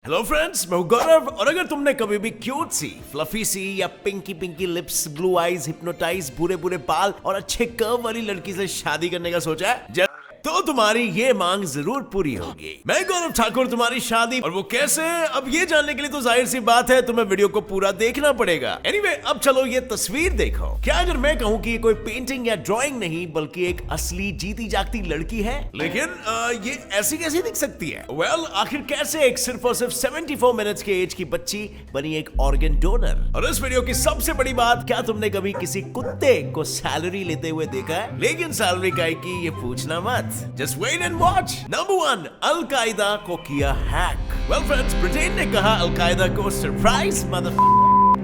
Hello friends, मैं हूं गौरव। और अगर तुमने कभी भी क्यूट सी, फ्लफी सी या pinky pinky lips, blue eyes, hypnotise, बुरे बुरे बाल और अच्छे कर्व वाली लड़की से शादी करने का सोचा है तो तुम्हारी ये मांग जरूर पूरी होगी। मैं गौरव ठाकुर, तुम्हारी शादी और वो कैसे, अब ये जानने के लिए तो जाहिर सी बात है तुम्हें वीडियो को पूरा देखना पड़ेगा। एनीवे, अब चलो ये तस्वीर देखो। क्या अगर मैं कहूँ कि ये कोई पेंटिंग या ड्राइंग नहीं बल्कि एक असली जीती जागती लड़की है, लेकिन ये ऐसी कैसी दिख सकती है? वेल, आखिर कैसे एक सिर्फ और सिर्फ 74 मिनट्स के एज की बच्ची बनी एक ऑर्गन डोनर? और इस वीडियो की सबसे बड़ी बात, क्या तुमने कभी किसी कुत्ते को सैलरी लेते हुए देखा है? लेकिन सैलरी काय की, ये पूछना मत। Just wait and watch. Number 1, al Qaeda को किया हैक। Well friends, ब्रिटेन ने कहा अल-कायदा को सरप्राइज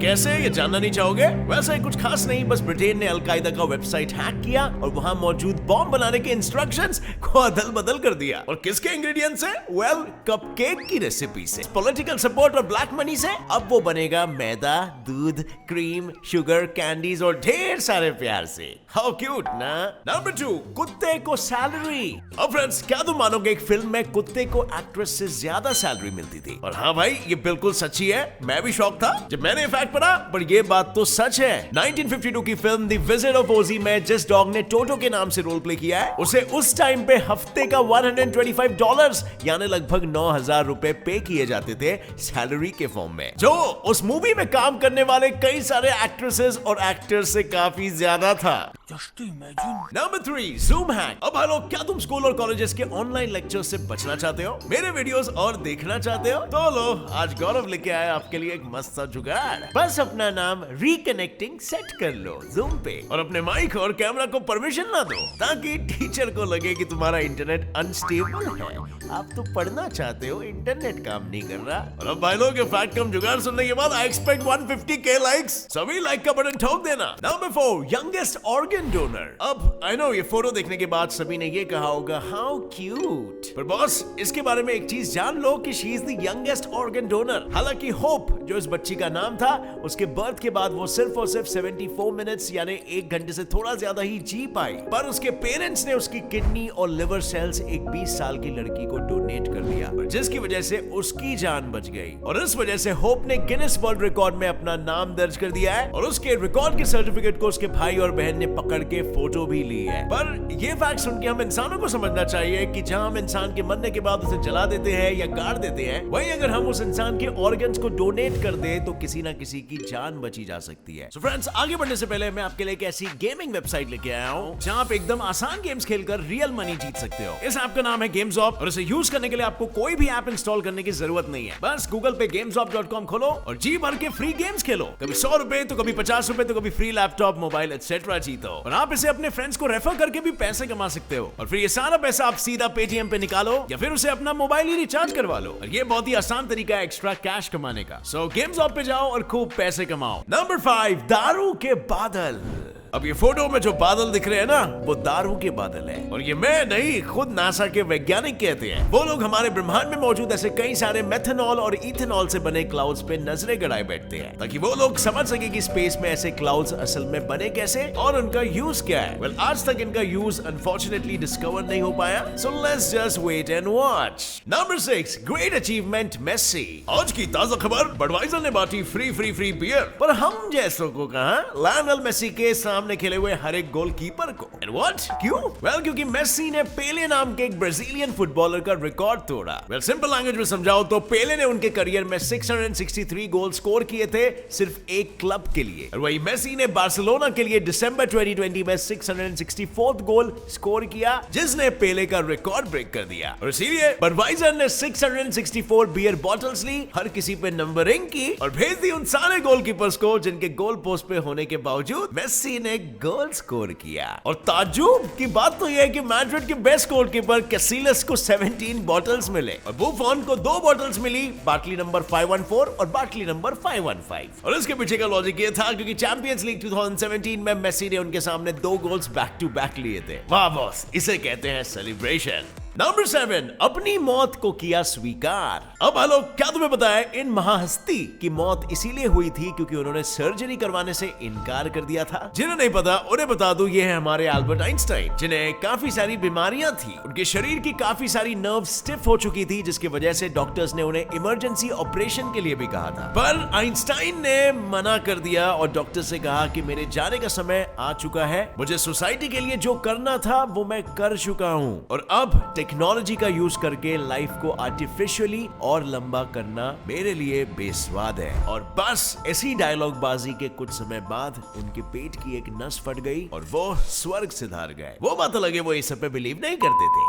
कैसे, ये जानना नहीं चाहोगे? वैसे कुछ खास नहीं, बस ब्रिटेन ने अल-कायदा का वेबसाइट हैक किया और वहां मौजूद बॉम्ब बनाने के इंस्ट्रक्शंस को अदल बदल कर दिया। और किसके इंग्रेडिएंट से? वेल, कपकेक की रेसिपी से। पॉलिटिकल सपोर्ट और ब्लैक मनी से अब वो बनेगा मैदा, दूध, क्रीम, शुगर, कैंडीज और ढेर सारे प्यार से। हाउ क्यूट ना? नंबर 2, कुत्ते को सैलरी। अब फ्रेंड्स, क्या तुम मानोगे एक फिल्म में कुत्ते को एक्ट्रेस से ज्यादा सैलरी मिलती थी? और हाँ भाई, ये बिल्कुल सच्ची है। मैं भी शॉक था जब मैंने पड़ा, पर ये बात तो सच है। 1952 की फिल्म द विजिट ऑफ ओजी में जिस डॉग ने टोटो के नाम से रोल प्ले किया है, उसे उस टाइम पे हफ्ते का $125 यानी लगभग 9,000 रुपए पे किए जाते थे सैलरी के फॉर्म में, जो उस मूवी में काम करने वाले कई सारे एक्ट्रेसेस और एक्टर्स से काफी ज्यादा था। Just imagine. Number 3, Zoom hack। अब हेलो, क्या तुम स्कूल और कॉलेजेस के ऑनलाइन लेक्चर्स से बचना चाहते हो, मेरे वीडियोस और देखना चाहते हो? तो लो, आज गौरव लेके आया आपके लिए एक मस्त सा जुगाड़। बस अपना नाम रिकनेक्टिंग सेट कर लो Zoom पे और अपने माइक और कैमरा को परमिशन ना दो, ताकि टीचर को लगे कि तुम्हारा इंटरनेट अनस्टेबल है। आप तो पढ़ना चाहते हो, इंटरनेट काम नहीं कर रहा। और अब भाई लोग, फैक्ट कम जुगाड़ सुनने के बाद आई एक्सपेक्ट 150K लाइक्स। सभी लाइक का बटन ठोक देना। Number 4, youngest organ donor. अब आई नो ये फोटो देखने के बाद सभी ने ये कहा होगा, हाउ क्यूट। पर बॉस, इसके बारे में एक चीज जान लो कि she is the youngest organ donor. हालांकि होप, जो इस बच्ची का नाम था, उसके बर्थ के बाद वो सिर्फ और सिर्फ 74 मिनट्स यानी 1 घंटे से थोड़ा ज्यादा ही जी पाई। पर उसके पेरेंट्स ने उसकी किडनी और लिवर सेल्स एक 20 साल की लड़की को डोनेट कर दिया, जिसकी वजह से उसकी जान बच गई। और इस वजह से होप ने गिनेस वर्ल्ड रिकॉर्ड में अपना नाम दर्ज कर दिया है और उसके रिकॉर्ड के सर्टिफिकेट को उसके भाई और बहन ने पकड़ के फोटो भी ली है। पर ये फैक्ट सुन के हम इंसानों को समझना चाहिए कि जहां हम इंसान के मरने के बाद उसे जला देते हैं या गाड़ देते हैं, वहीं अगर हम उस इंसान के ऑर्गन्स को डोनेट कर दे तो किसी ना किसी की जान बची जा सकती है। सो फ्रेंड्स, आगे बढ़ने से पहले मैं आपके लिए एक ऐसी गेमिंग वेबसाइट लेके आया हूं जहां आप एकदम आसान गेम्स खेलकर रियल मनी जीत सकते हो। इस ऐप का नाम है GamesOp और इसे यूज करने के लिए आपको कोई भी ऐप इंस्टॉल करने की जरूरत नहीं है। बस गूगल पे gamesop.com खोलो और जी भर के फ्री गेम्स खेलो। कभी 100 रुपए तो कभी 50 रुपए तो कभी फ्री लैपटॉप, मोबाइल एक्सेट्रा जीतो। और आप इसे अपने फ्रेंड्स को रेफर करके भी पैसे कमा सकते हो। और फिर ये सारा पैसा आप सीधा पेटीएम पे निकालो या फिर उसे अपना मोबाइल ही रिचार्ज करवा लो। और ये बहुत ही आसान तरीका है एक्स्ट्रा कैश कमाने का। सो GamesOp पे जाओ और खूब पैसे कमाओ। नंबर 5, दारू के बादल। अब ये फोटो में जो बादल दिख रहे हैं ना, वो दारू के बादल है। और ये मैं नहीं, खुद नासा के वैज्ञानिक कहते हैं। वो लोग हमारे ब्रह्मांड में मौजूद ऐसे कई सारे मेथनॉल और इथेनॉल से बने क्लाउड्स पे नजरें गड़ाए बैठते हैं, ताकि वो लोग समझ सके कि स्पेस में ऐसे क्लाउड्स असल में बने कैसे और उनका यूज क्या है। वेल, आज तक इनका यूज अनफॉर्चुनेटली डिस्कवर नहीं हो पाया। So let's just wait and watch. Number 6, great achievement Messi. आज की ताजा खबर, बडवाइजर ने बांटी फ्री बियर। पर हम जैसों को कहा लायनल मेसी के सामने खेले हुए हर एक गोलकीपर को। And what? क्यों? वेल, क्योंकि मेसी ने पेले नाम के एक ब्राजीलियन फुटबॉलर का रिकॉर्ड तोड़ा। वेल, सिंपल लैंग्वेज में समझाओ तो पेले ने उनके करियर में 663 गोल स्कोर किए थे सिर्फ एक क्लब के लिए। और वही मेसी ने बार्सिलोना के लिए दिसंबर 2020 में 664th गोल स्कोर किया, जिसने पेले का रिकॉर्ड ब्रेक कर दिया। और इसीलिए बडवाइजर ने 664 बियर बॉटल्स ली, हर किसी पे नंबरिंग की और भेज दी उन सारे गोलकीपर्स को जिनके गोल पोस्ट पे होने के बावजूद मेसी ने गोल स्कोर किया। और ताज्जुब की बात तो यह है कि मैड्रिड के बेस्ट गोलकीपर कैसिलस को 17 बॉटल्स मिले और बुफॉन को 2 बॉटल्स मिली, बाटली नंबर 514 और बाटली नंबर 515। और इसके पीछे का लॉजिक ये था क्योंकि चैंपियंस लीग 2017 में मेसी ने उनके सामने 2 गोल्स बैक टू बैक लिए थे। वाह बॉस, इसे कहते हैं सेलिब्रेशन। नंबर 7, अपनी मौत को किया स्वीकार। अब हेलो, क्या तुम्हें पता है इन महाहस्ती की मौत इसीलिए हुई थी क्योंकि उन्होंने सर्जरी करवाने से इनकार कर दिया था। जिन्हें नहीं पता उन्हें बता दूं, ये है हमारे एल्बर्ट आइंस्टाइन, जिन्हें काफी सारी बीमारियां थी। उनके शरीर की काफी सारी नर्व स्टिफ हो चुकी थी, जिसकी वजह से डॉक्टर्स ने उन्हें इमरजेंसी ऑपरेशन के लिए भी कहा था। पर आइंस्टाइन ने मना कर दिया और डॉक्टर से कहा कि मेरे जाने का समय आ चुका है, मुझे सोसाइटी के लिए जो करना था वो मैं कर चुका हूं और अब टेक्नोलॉजी का यूज करके लाइफ को आर्टिफिशियली और लंबा करना मेरे लिए बेस्वाद है। और बस इसी डायलॉग बाजी के कुछ समय बाद उनके पेट की एक नस फट गई और वो स्वर्ग सिधार गए। वो बात अलग है, वो इस सब पे बिलीव नहीं करते थे।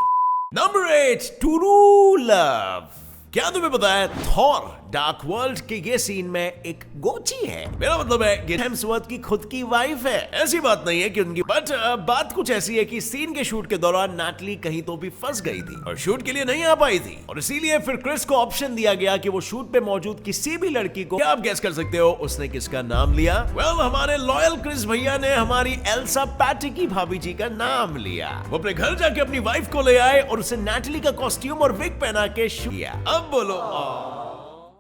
Number 8, true love. क्या तुम्हें पता है थॉर डार्क वर्ल्ड के ये सीन में एक गोची है, मेरा मतलब है कि हेम्सवर्थ की खुद की वाइफ है। ऐसी बात नहीं है कि उनकी, बट बात कुछ ऐसी है कि सीन के शूट के दौरान नाटली कहीं तो भी फंस गई थी और शूट के लिए नहीं आ पाई थी और इसीलिए फिर क्रिस को ऑप्शन दिया गया कि वो शूट पे मौजूद किसी भी लड़की को, क्या आप गेस कर सकते हो उसने किसका नाम लिया? वेल, हमारे लॉयल क्रिस भैया ने हमारी एल्सा पैटिकी भाभी जी का नाम लिया। वो अपने घर जाके अपनी वाइफ को ले आए और उसे नाटली का कॉस्ट्यूम और विग पहना के शूट किया। अब बोलो।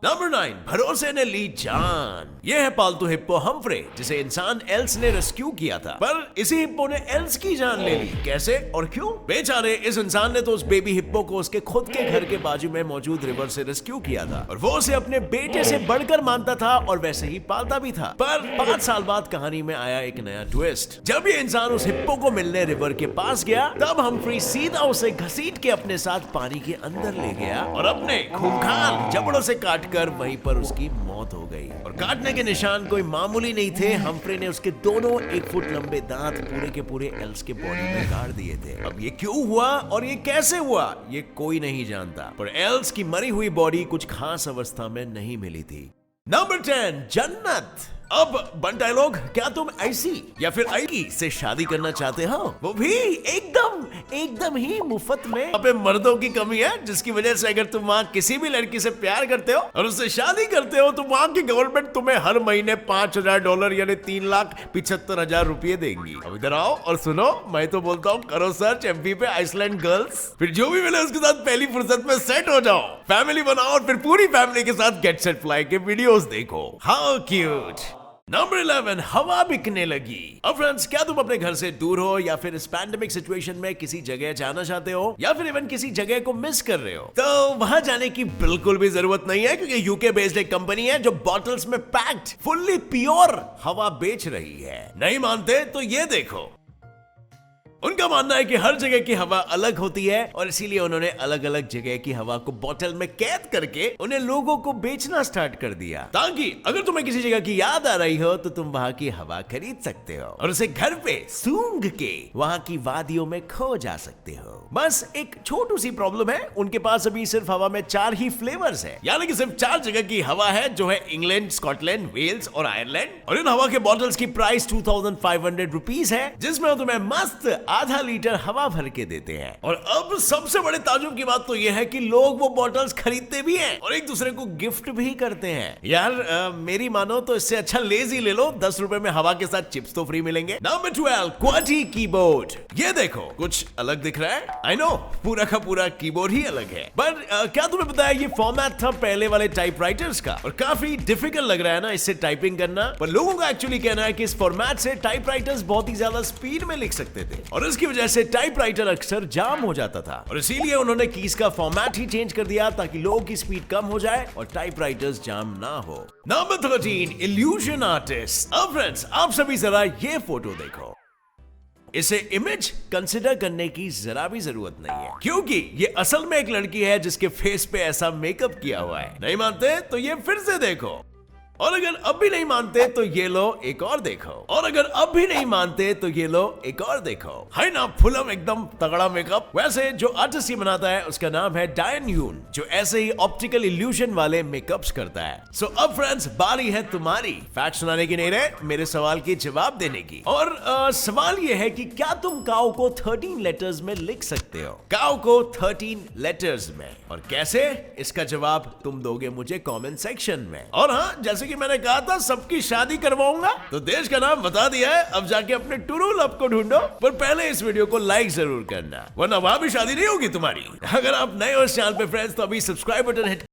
नंबर 9, भरोसे ने ली जान। यह है पालतू हिप्पो हम्फ्रे, जिसे इंसान एल्स ने रेस्क्यू किया था, पर इसी हिप्पो ने एल्स की जान ले ली। कैसे और क्यों? बेचारे इस इंसान ने तो उस बेबी हिप्पो को उसके खुद के घर के बाजू में मौजूद रिवर से रेस्क्यू किया था और वो उसे अपने बेटे से बढ़कर मानता था और वैसे ही पालता भी था। पर 5 साल बाद कहानी में आया एक नया ट्विस्ट। जब ये इंसान उस हिप्पो को मिलने रिवर के पास गया, तब हम्फ्री सीधा उसे घसीट के अपने साथ पानी के अंदर ले गया और अपने खूंखार जबड़ों से काट कर वहीं पर उसकी मौत हो गई। और काटने के निशान कोई मामूली नहीं थे, हम्फ्रे ने उसके दोनों 1 फुट लंबे दांत पूरे के पूरे एल्स के बॉडी में गाड़ दिए थे। अब ये क्यों हुआ और ये कैसे हुआ, ये कोई नहीं जानता, पर एल्स की मरी हुई बॉडी कुछ खास अवस्था में नहीं मिली थी। नंबर 10, जन्नत। अब बन डायलॉग, क्या तुम ऐसी या फिर ऐकी से शादी करना चाहते हो, वो भी एकदम ही मुफ्त में? अबे मर्दों की कमी है, जिसकी वजह से अगर तुम वहाँ किसी भी लड़की से प्यार करते हो और उससे शादी करते हो तो वहाँ की गवर्नमेंट तुम्हें हर महीने $5,000 यानी 3,75,000 रुपए देंगी। अब इधर आओ और सुनो, मैं तो बोलता हूँ करो सर्च एमपी पे आइसलैंड गर्ल्स, फिर जो भी मिले उसके साथ पहली फुर्सत में सेट हो जाओ, फैमिली बनाओ और फिर पूरी फैमिली के साथ गेट सेट फ्लाई के वीडियोस देखो। How cute. नंबर 11, हवा बिकने लगी। अब फ्रेंड्स, क्या तुम अपने घर से दूर हो या फिर इस पैंडेमिक सिचुएशन में किसी जगह जाना चाहते हो या फिर इवन किसी जगह को मिस कर रहे हो, तो वहां जाने की बिल्कुल भी जरूरत नहीं है, क्योंकि यूके बेस्ड एक कंपनी है जो बॉटल्स में पैक्ड फुल्ली प्योर हवा बेच रही है। नहीं मानते तो ये देखो। उनका मानना है कि हर जगह की हवा अलग होती है और इसीलिए उन्होंने अलग अलग जगह की हवा को बोतल में कैद करके उन्हें लोगों को बेचना स्टार्ट कर दिया, ताकि अगर तुम्हें किसी जगह की याद आ रही हो तो तुम वहां की हवा खरीद सकते हो और उसे घर पे सूंघ के वहां की वादियों में खो जा सकते हो। बस एक छोटी सी प्रॉब्लम है, उनके पास अभी सिर्फ हवा में 4 ही फ्लेवर्स है, यानी कि सिर्फ 4 जगह की हवा है, जो है इंग्लैंड, स्कॉटलैंड, वेल्स और आयरलैंड। और इन हवा के बॉटल्स की प्राइस 2500 रुपीज है, जिसमें तुम्हें मस्त आधा लीटर हवा भर के देते हैं। और अब सबसे बड़े ताजुब की बात तो यह है कि लोग वो बॉटल्स खरीदते भी हैं और एक दूसरे को गिफ्ट भी करते हैं। यार मेरी मानो तो इससे अच्छा लेज ही ले लो, 10 रुपए में हवा के साथ चिप्स तो फ्री मिलेंगे। Number 12, क्वाटी keyboard. ये देखो, कुछ अलग दिख रहा है, आई नो, पूरा का पूरा कीबोर्ड ही अलग है, पर क्या तुम्हें पता है ये फॉर्मेट था पहले वाले टाइपराइटर्स का और काफी डिफिकल्ट लग रहा है ना इससे टाइपिंग करना, पर लोगों का एक्चुअली कहना है कि इस फॉर्मेट से टाइपराइटर्स बहुत ही ज्यादा स्पीड में लिख सकते थे और इसकी वजह से टाइपराइटर अक्सर जाम हो जाता था और इसीलिए उन्होंने कीज का फॉर्मेट ही चेंज कर दिया ताकि लोगों की स्पीड कम हो जाए और टाइपराइटर्स जाम ना हो। Number 13, illusion artist. अब फ्रेंड्स, आप सभी जरा ये फोटो देखो, इसे इमेज कंसिडर करने की जरा भी जरूरत नहीं है, क्योंकि ये असल में एक लड़की है जिसके फेस पे ऐसा मेकअप किया हुआ है। नहीं मानते तो ये फिर से देखो, और अगर अब भी नहीं मानते तो ये लो एक और देखो, और अगर अब भी नहीं मानते तो ये लो एक और देखो। है ना फुलम एकदम तगड़ा मेकअप। वैसे जो आर्टिस्ट ये बनाता है उसका नाम है डायन यून, जो ऐसे ही ऑप्टिकल इल्यूजन वाले मेकअप्स करता है। सो अब फ्रेंड्स, बारी है तुम्हारी फैक्ट सुनाने की नहीं रहे, मेरे सवाल के जवाब देने की। और सवाल ये है कि क्या तुम काऊ को 13 लेटर्स में लिख सकते हो? काऊ को 13 लेटर्स में, और कैसे? इसका जवाब तुम दोगे मुझे कमेंट सेक्शन में। और हाँ, जैसे जैसे कि मैंने कहा था सबकी शादी करवाऊंगा, तो देश का नाम बता दिया है, अब जाके अपने टुरू लव को ढूंढो। पर पहले इस वीडियो को लाइक जरूर करना, वरना वहां भी शादी नहीं होगी तुम्हारी। अगर आप नए हो इस चैनल पे फ्रेंड्स, तो अभी सब्सक्राइब बटन हिट